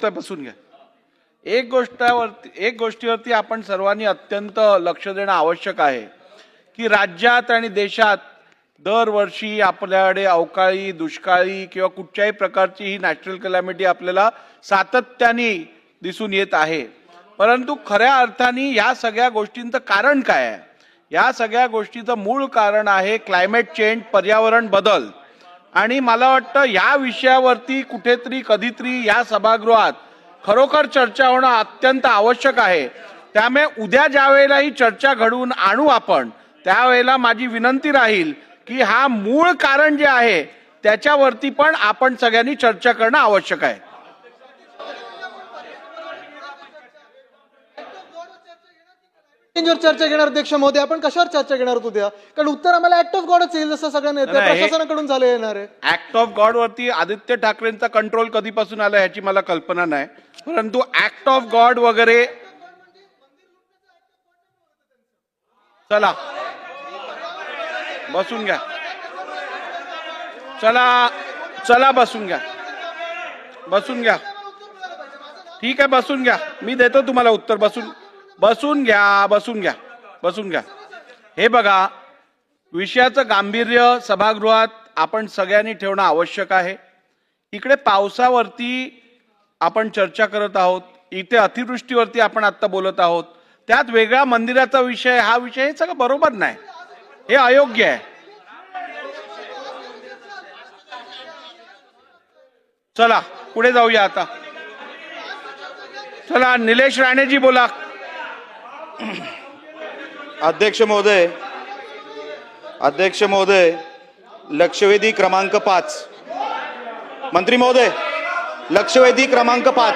बसून घ्या. एक गोष्टीवरती आपण सर्वांनी अत्यंत लक्ष देणं आवश्यक आहे की राज्यात आणि देशात दरवर्षी आपल्याकडे अवकाळी, दुष्काळी किंवा कुठच्याही प्रकारची ही नॅचरल कॅलॅमिटी आपल्याला सातत्याने दिसून येत आहे. परंतु खऱ्या अर्थाने या सगळ्या गोष्टींचं कारण काय आहे? या सगळ्या गोष्टीचं मूळ कारण आहे क्लायमेट चेंज, पर्यावरण बदल. आणि मला वाटतं या विषयावरती कुठेतरी कधीतरी या सभागृहात खरोखर चर्चा होणं अत्यंत आवश्यक आहे. त्यामुळे उद्या ज्या वेळेला ही चर्चा घडवून आणू आपण, त्यावेळेला माझी विनंती राहील की हा मूळ कारण जे आहे त्याच्यावरती पण आपण सगळ्यांनी चर्चा करणं आवश्यक आहे. चर्चा घेणार अध्यक्ष महोदय, आपण कशावर चर्चा घेणार होतो उद्या? कारण उत्तर आम्हाला ऍक्ट ऑफ गॉडच येईल जसं सगळ्यांना येतं, प्रशासनाकडून झालं येणार आहे. ऍक्ट ऑफ गॉड वरती आदित्य ठाकरेंचा कंट्रोल कधीपासून आला ह्याची मला कल्पना नाही, परंतु ऍक्ट ऑफ गॉड वगैरे. चला बसून घ्या. चला चला बसून घ्या. बसून घ्या. ठीक आहे, बसून घ्या. मी देतो तुम्हाला उत्तर. बसून घ्या. बसून घ्या. बसून घ्या. हे बघा, विषयाचं गांभीर्य सभागृहात आपण सगळ्यांनी ठेवणं आवश्यक आहे. इकडे पावसावरती आपण चर्चा करत आहोत, इथे अतिवृष्टीवरती आपण आता बोलत आहोत, त्यात वेगळा मंदिराचा विषय, हा विषय, हे सगळं बरोबर नाही, हे अयोग्य आहे. चला पुढे जाऊया आता. चला निलेश राणेजी बोला. अध्यक्ष महोदय, लक्षवेधी क्रमांक 5. मंत्री महोदय, लक्षवेधी क्रमांक 5.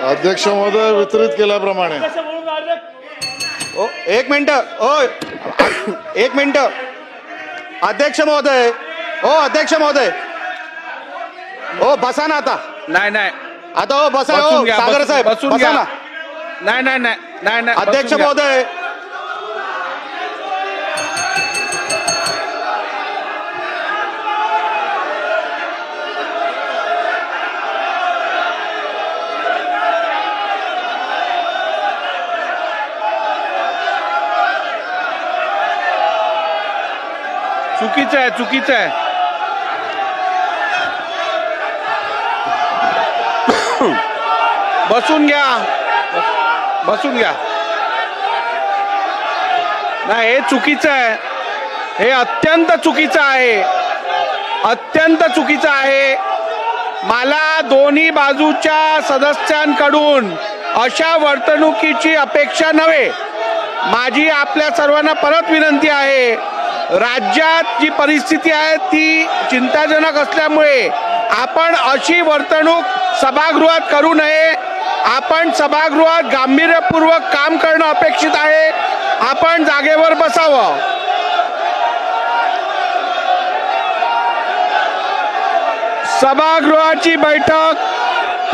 अध्यक्ष महोदय, वितरित केल्याप्रमाणे. एक मिनिट. अध्यक्ष महोदय, बसा ना आता. नाही आता बसा. सागर साहेब बसा ना. नाही अध्यक्ष महोदय, चुकीचं आहे. बसून घ्या. नाही, हे चुकीचं आहे. हे अत्यंत चुकीचं आहे. मला दोन्ही बाजूच्या सदस्यांकडून अशा वर्तणुकीची अपेक्षा नव्हे. माझी आपल्या सर्वांना परत विनंती आहे, राज्यात जी परिस्थिती आहे ती चिंताजनक असल्यामुळे आपण अशी वर्तणूक सभागृहात करू नये. आपण सभागृहात गांभीर्यपूर्वक काम करणं अपेक्षित आहे. आपण जागेवर बसावं. सभागृहाची बैठक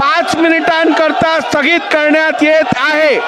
5 मिनिटांकरता स्थगित करण्यात येत आहे.